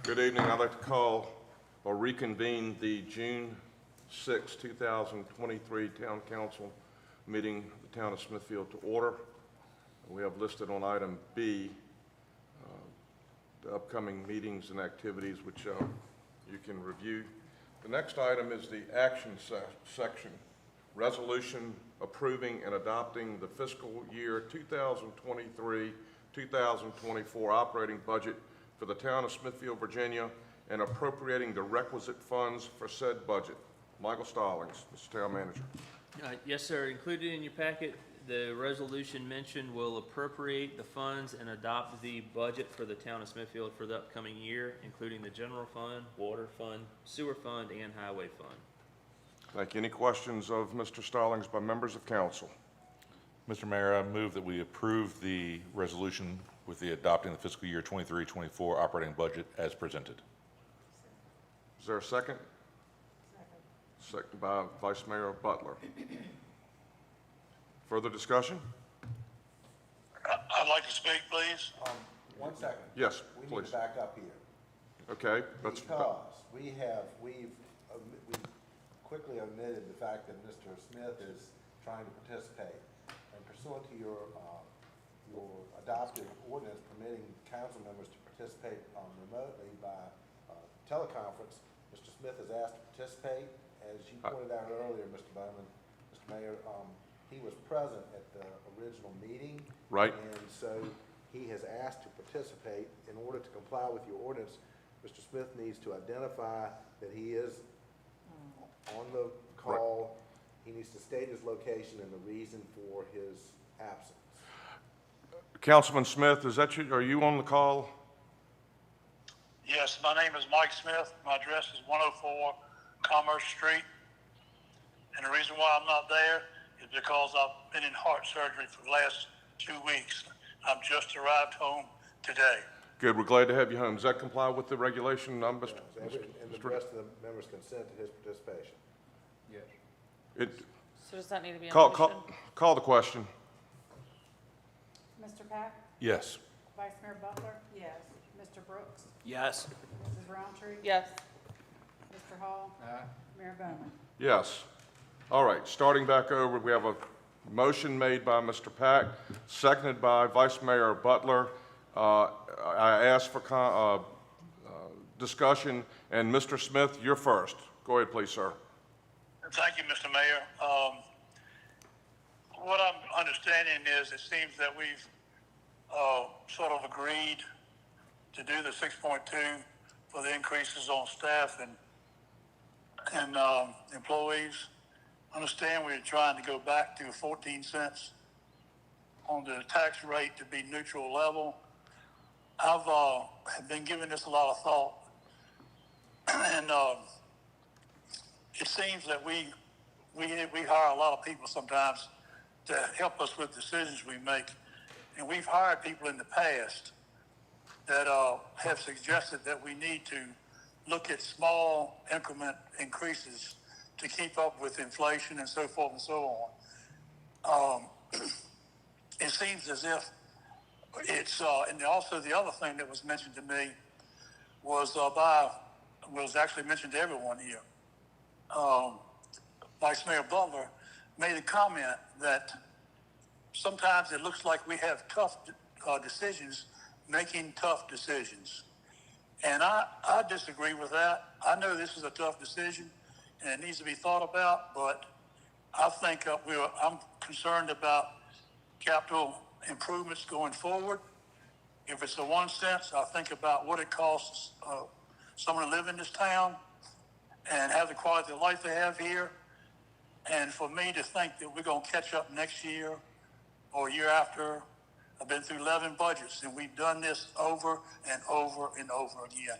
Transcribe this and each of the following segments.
Good evening. I'd like to call or reconvene the June 6, 2023 Town Council meeting of the Town of Smithfield to order. We have listed on item B the upcoming meetings and activities which you can review. The next item is the action section, resolution approving and adopting the fiscal year 2023-2024 operating budget for the Town of Smithfield, Virginia, and appropriating the requisite funds for said budget. Michael Stallings, Mr. Town Manager. Yes, sir. Included in your packet, the resolution mentioned will appropriate the funds and adopt the budget for the Town of Smithfield for the upcoming year, including the general fund, water fund, sewer fund, and highway fund. Thank you. Any questions of Mr. Stallings by members of council? Mr. Mayor, I move that we approve the resolution with the adopting the fiscal year 23-24 operating budget as presented. Is there a second? Second by Vice Mayor Butler. Further discussion? I'd like to speak, please. 1 second. Yes, We need please. to back up here. Okay, that's Because we've quickly omitted the fact that Mr. Smith is trying to participate. And pursuant to your adopted ordinance permitting council members to participate remotely by teleconference, Mr. Smith is asked to participate. As you pointed out earlier, Mr. Bowman, Mr. Mayor, he was present at the original meeting. right. And so he has asked to participate. In order to comply with your ordinance, Mr. Smith needs to identify that he is on the call. He needs to state his location and the reason for his absence. Councilman Smith, is that you? Are you on the call? Yes, my name is Mike Smith. My address is 104 Commerce Street. And the reason why I'm not there is because I've been in heart surgery for the last 2 weeks. I've just arrived home today. Good. We're glad to have you home. Does that comply with the regulation, Mr. And the rest of the members consent to his participation. So does that need to be a Call the question. Mr. Pack? Yes. Vice Mayor Butler? Yes. Mr. Brooks? Yes. Mrs. Roundtree? Yes. Mr. Hall? Mayor Bowman? Yes. All right, starting back over, we have a motion made by Mr. Pack, seconded by Vice Mayor Butler. I asked for discussion, and Mr. Smith, you're first. Go ahead, please, sir. Thank you, Mr. Mayor. What I'm understanding is it seems that we've sort of agreed to do the 6.2 for the increases on staff and employees. Understand we're trying to go back to 14 cents on the tax rate to be neutral level. I've been giving this a lot of thought, and it seems that we hire a lot of people sometimes to help us with decisions we make, and we've hired people in the past that have suggested that we need to look at small increment increases to keep up with inflation and so forth and so on. It seems as if it's, and also the other thing that was mentioned to me was actually mentioned to everyone here. Vice Mayor Butler made a comment that sometimes it looks like we have tough decisions, making tough decisions. And I disagree with that. I know this is a tough decision and it needs to be thought about, but I think I'm concerned about capital improvements going forward. If it's a 1 cent, I think about what it costs someone to live in this town and have the quality of life they have here. And for me to think that we're going to catch up next year or year after, I've been through 11 budgets and we've done this over and over and over again.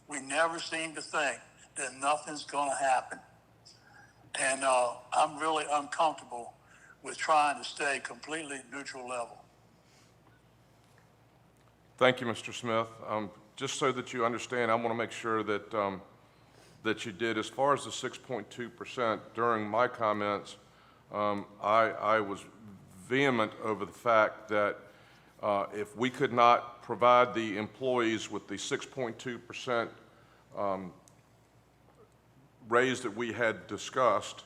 We never seem to think that nothing's going to happen. And I'm really uncomfortable with trying to stay completely neutral level. Thank you, Mr. Smith. Just so that you understand, I want to make sure that that you did. As far as the 6.2%, during my comments, I was vehement over the fact that If we could not provide the employees with the 6.2% raise that we had discussed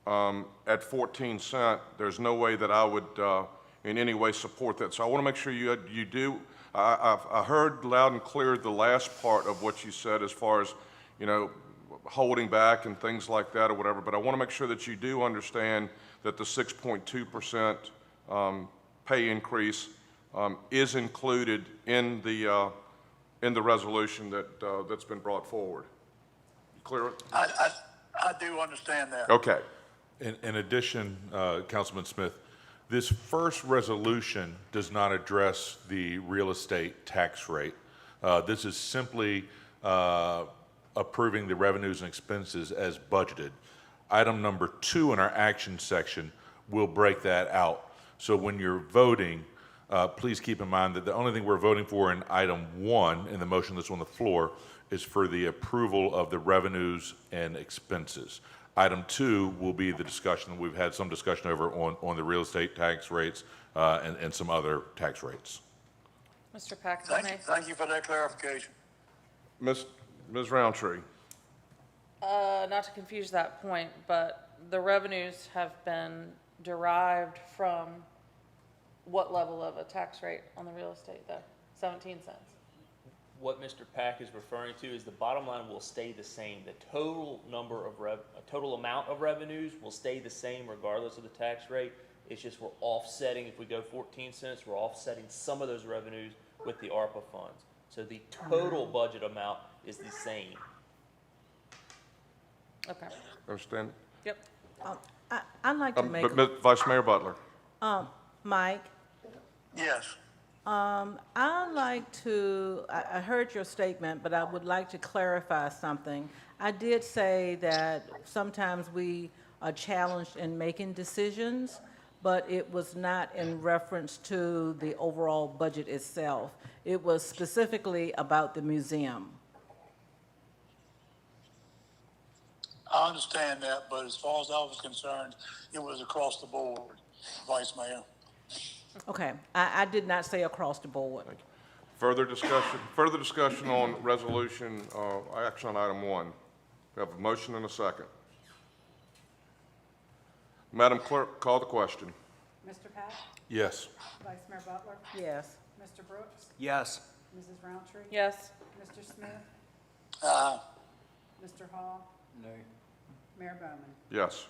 at 14 cents, there's no way that I would in any way support that. So I want to make sure you do. I heard loud and clear the last part of what you said as far as, you know, holding back and things like that or whatever, but I want to make sure that you do understand that the 6.2% pay increase is included in the resolution that's been brought forward. You clear? I do understand that. Okay. In addition, Councilman Smith, this first resolution does not address the real estate tax rate. This is simply approving the revenues and expenses as budgeted. Item number 2 in our action section will break that out. So when you're voting, please keep in mind that the only thing we're voting for in item 1 in the motion that's on the floor is for the approval of the revenues and expenses. Item 2 will be the discussion. We've had some discussion over on the real estate tax rates and some other tax rates. Mr. Pack, Thank you for that clarification. Ms. Roundtree. not to confuse that point, but the revenues have been derived from what level of a tax rate on the real estate though? 17 cents. What Mr. Pack is referring to is the bottom line will stay the same. The total number of total amount of revenues will stay the same regardless of the tax rate. It's just we're offsetting, if we go 14 cents, we're offsetting some of those revenues with the ARPA funds. So the total budget amount is the same. Okay. Understand? Yep. I'd like to make, Vice Mayor Butler. Mike, Yes. I'd like to, I heard your statement, but I would like to clarify something. I did say that sometimes we are challenged in making decisions, but it was not in reference to the overall budget itself. It was specifically about the museum. I understand that, but as far as I was concerned, it was across the board, Vice Mayor. Okay, I did not say across the board. Further discussion on resolution, action on item 1. We have a motion and a second. Madam Clerk, call the question. Mr. Pack? Yes. Vice Mayor Butler? Yes. Mr. Brooks? Yes. Mrs. Roundtree? Yes. Mr. Smith? Aye. Mr. Hall? No. Mayor Bowman? Yes.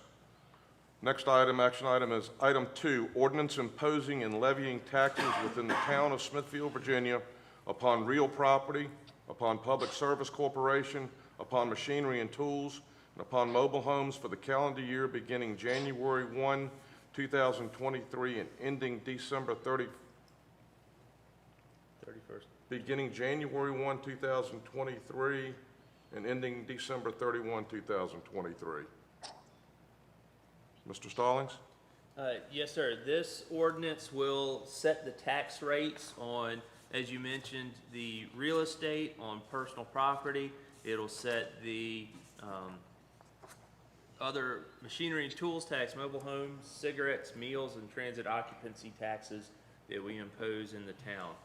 Next item, action item is item 2, ordinance imposing and levying taxes within the town of Smithfield, Virginia upon real property, upon public service corporation, upon machinery and tools, and upon mobile homes for the calendar year beginning January 1, 2023 and ending December 31st. Beginning January 1, 2023 and ending December 31, 2023. Mr. Stallings? Yes, sir. This ordinance will set the tax rates on, as you mentioned, the real estate, on personal property. It'll set the other machinery and tools tax, mobile homes, cigarettes, meals, and transit occupancy taxes that we impose in the town.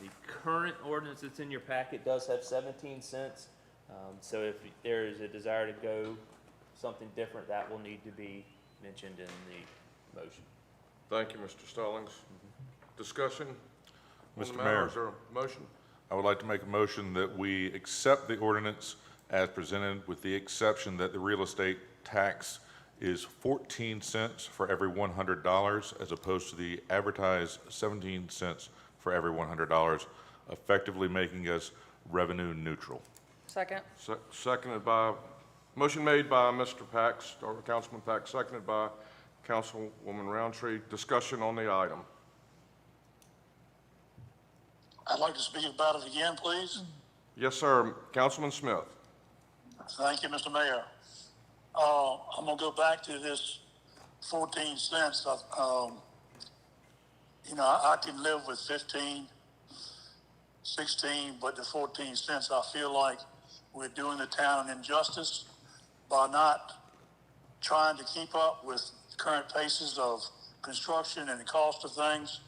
The current ordinance that's in your packet does have 17 cents. So if there is a desire to go something different, that will need to be mentioned in the motion. Thank you, Mr. Stallings. Discussion? on the Mr. matter? Mayor. Is there a motion? I would like to make a motion that we accept the ordinance as presented with the exception that the real estate tax is 14 cents for every $100 as opposed to the advertised 17 cents for every $100, effectively making us revenue neutral. Second. Seconded by, motion made by Mr. Pax, or Councilman Pax, seconded by Councilwoman Roundtree. Discussion on the item. I'd like to speak about it again, please. Yes, sir. Councilman Smith. Thank you, Mr. Mayor. I'm gonna go back to this 14 cents. I can live with 15, 16, but the 14 cents, I feel like we're doing the town an injustice by not trying to keep up with current paces of construction and the cost of things.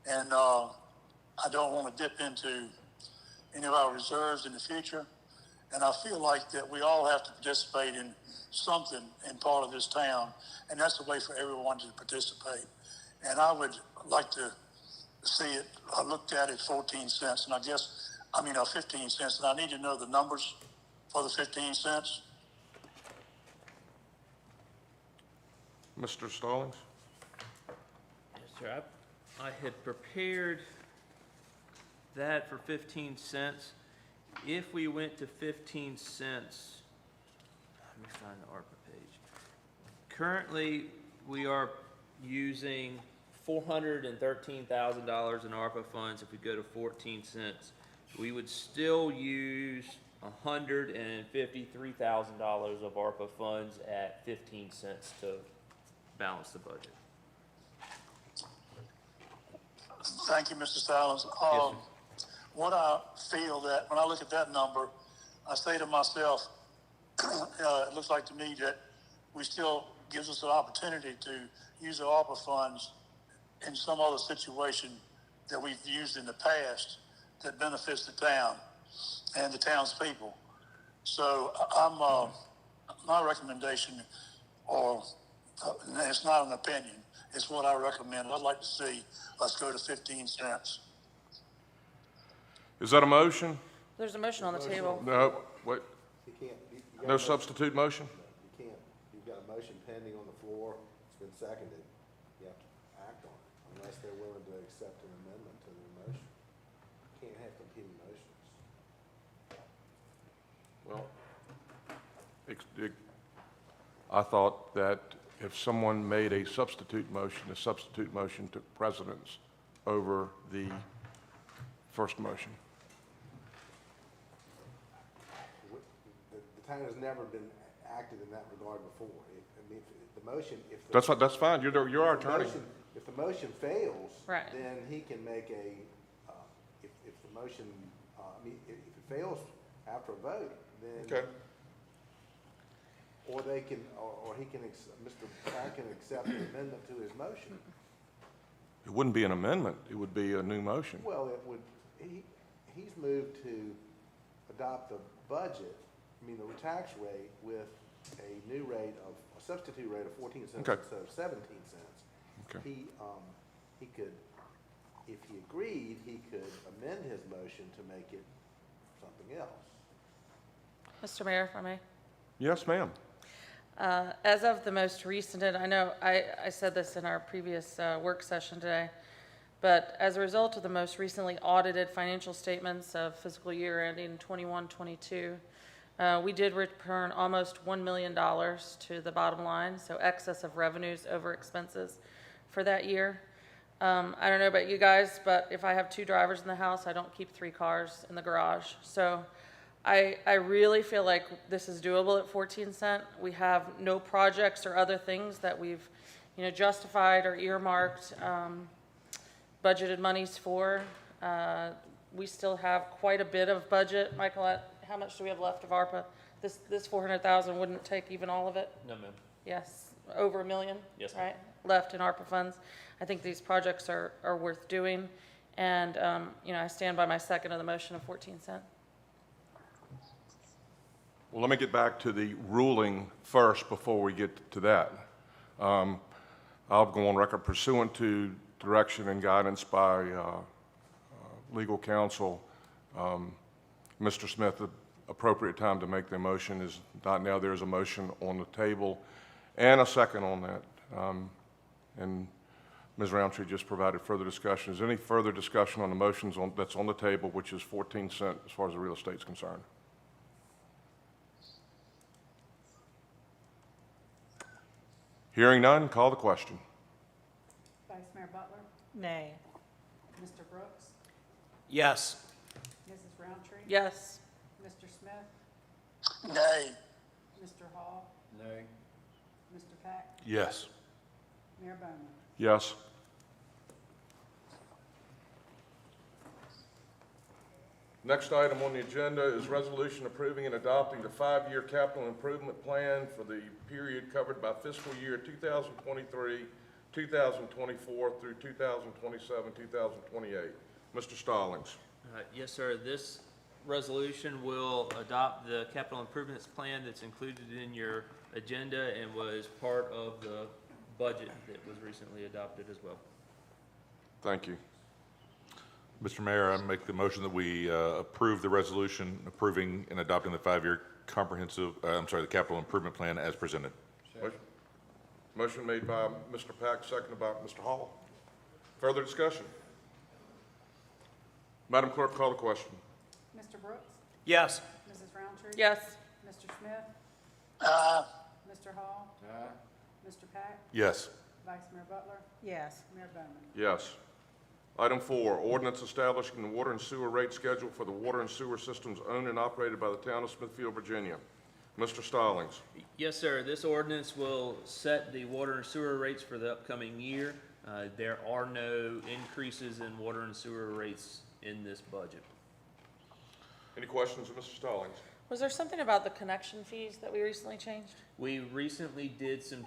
And I don't want to dip into any of our reserves in the future. And I feel like that we all have to participate in something in part of this town, and that's the way for everyone to participate. And I would like to see it looked at at 14 cents, and 15 cents, and I need to know the numbers for the 15 cents. Mr. Stallings? Yes, sir. I had prepared that for 15 cents. If we went to 15 cents, let me find the ARPA page. Currently, we are using $413,000 in ARPA funds. If we go to 14 cents, we would still use $153,000 of ARPA funds at 15 cents to balance the budget. Thank you, Mr. Stallings. sir. What I feel that when I look at that number, I say to myself, it looks like to me that we still gives us an opportunity to use the ARPA funds in some other situation that we've used in the past that benefits the town and the townspeople. So my recommendation, or it's not an opinion, it's what I recommend. I'd like to see us go to 15 cents. Is that a motion? There's a motion on the table. No, wait, You can't, you got a no motion- substitute motion? You can't, you've got a motion pending on the floor, it's been seconded, you have to act on it, unless they're willing to accept an amendment to their motion. You can't have competing motions. Well, I thought that if someone made a substitute motion, the substitute motion took precedence over the first motion. The town has never been acted in that regard before. If the motion, if the. That's fine, you're our if the attorney. motion- If the motion fails. Right. Then he can make if the motion, if it fails after a vote, then. Okay. Or they can, or he can, Mr. Pratt can accept an amendment to his motion. It wouldn't be an amendment, it would be a new motion. Well, it would, he's moved to adopt the budget, the tax rate with a new rate of, a substitute rate of 14 cents Okay. instead of 17 cents. Okay. He could, if he agreed, he could amend his motion to make it something else. Mr. Mayor, if I may. Yes, ma'am. As of the most recent, and I know I said this in our previous work session today, but as a result of the most recently audited financial statements of fiscal year ending 21-22, we did return almost $1 million to the bottom line, so excess of revenues over expenses for that year. I don't know about you guys, but if I have 2 drivers in the house, I don't keep 3 cars in the garage. So I really feel like this is doable at 14 cents. We have no projects or other things that we've, justified or earmarked budgeted monies for. We still have quite a bit of budget. Michael, how much do we have left of ARPA? This 400,000 wouldn't take even all of it? No, ma'am. Yes, over $1 million? Yes, ma'am. Right, left in ARPA funds. I think these projects are worth doing. And, I stand by my second of the motion of 14 cents. Well, let me get back to the ruling first before we get to that. I'll go on record pursuant to direction and guidance by legal counsel. Mr. Smith, the appropriate time to make the motion is not now. There's a motion on the table and a second on that. And Ms. Roundtree just provided further discussion. Is there any further discussion on the motions that's on the table, which is 14 cents as far as the real estate is concerned? Hearing none, call the question. Vice Mayor Butler, Nay. Mr. Brooks, Yes. Mrs. Roundtree. Yes. Mr. Smith, Nay. Mr. Hall, Nay. Mr. Pack, Yes. Mayor Bowman. Yes. Next item on the agenda is resolution approving and adopting the 5-year capital improvement plan for the period covered by fiscal year 2023 2024 through 2027, 2028. Mr. Stallings. Yes, sir. This resolution will adopt the capital improvements plan that's included in your agenda and was part of the budget that was recently adopted as well. Thank you. Mr. Mayor, I make the motion that we approve the resolution approving and adopting the 5-year comprehensive, the capital improvement plan as presented. Motion made by Mr. Pack, seconded by Mr. Hall. Further discussion? Madam Clerk, call the question. Mr. Brooks? Yes. Mrs. Roundtree? Yes. Mr. Smith? Mr. Hall? Mr. Pack? Yes. Vice Mayor Butler? Yes. Mayor Bowman? Yes. Item 4, ordinance establishing the water and sewer rate schedule for the water and sewer systems owned and operated by the town of Smithfield, Virginia. Mr. Stallings. Yes, sir. This ordinance will set the water and sewer rates for the upcoming year. There are no increases in water and sewer rates in this budget. Any questions of Mr. Stallings? Was there something about the connection fees that we recently changed? We recently did some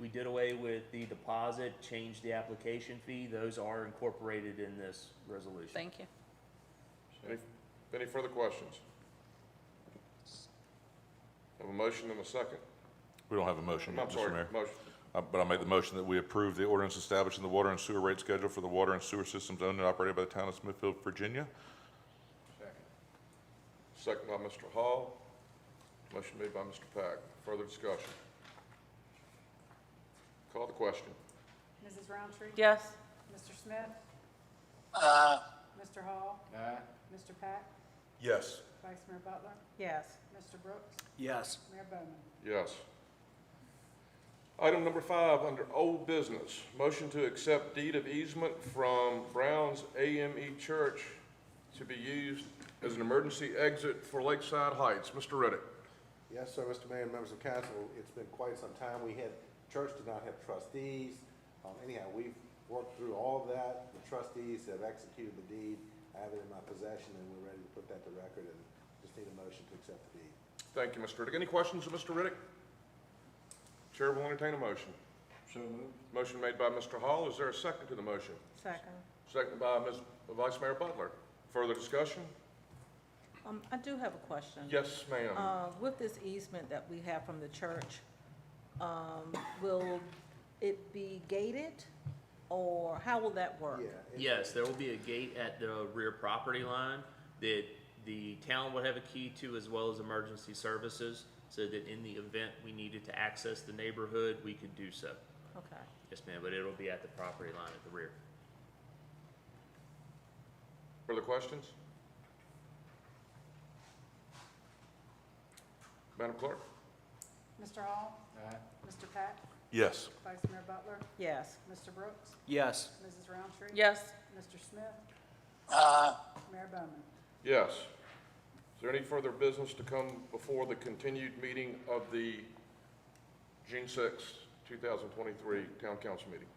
we did away with the deposit, changed the application fee. Those are incorporated in this resolution. Thank you. Any further questions? Have a motion and a second. We don't have a motion, I'm Mr. sorry, Mayor. motion. But I'll make the motion that we approve the ordinance establishing the water and sewer rate schedule for the water and sewer systems owned and operated by the town of Smithfield, Virginia. Second by Mr. Hall. Motion made by Mr. Pack. Further discussion? Call the question. Mrs. Roundtree? Yes. Mr. Smith? Mr. Hall? Mr. Pack? Yes. Vice Mayor Butler? Yes. Mr. Brooks? Yes. Mayor Bowman? Yes. Item number 5, under old business, motion to accept deed of easement from Brown's AME Church to be used as an emergency exit for Lakeside Heights. Mr. Riddick. Yes, sir, Mr. Mayor, members of council, it's been quite some time. Church did not have trustees. Anyhow, we've worked through all of that. The trustees have executed the deed. I have it in my possession, and we're ready to put that to record, and just need a motion to accept the deed. Thank you, Mr. Riddick. Any questions of Mr. Riddick? Chair will entertain a motion. So moved. Motion made by Mr. Hall. Is there a second to the motion? Second. Second by Vice Mayor Butler. Further discussion? I do have a question. Yes, ma'am. With this easement that we have from the church, will it be gated, or how will that work? Yes, there will be a gate at the rear property line that the town would have a key to, as well as emergency services, so that in the event we needed to access the neighborhood, we could do so. Okay. Yes, ma'am, but it'll be at the property line at the rear. Further questions? Madam Clerk? Mr. Hall? Mr. Pack? Yes. Vice Mayor Butler? Yes. Mr. Brooks? Yes. Mrs. Roundtree? Yes. Mr. Smith? Mayor Bowman? Yes. Is there any further business to come before the continued meeting of the June 6, 2023 Town Council meeting?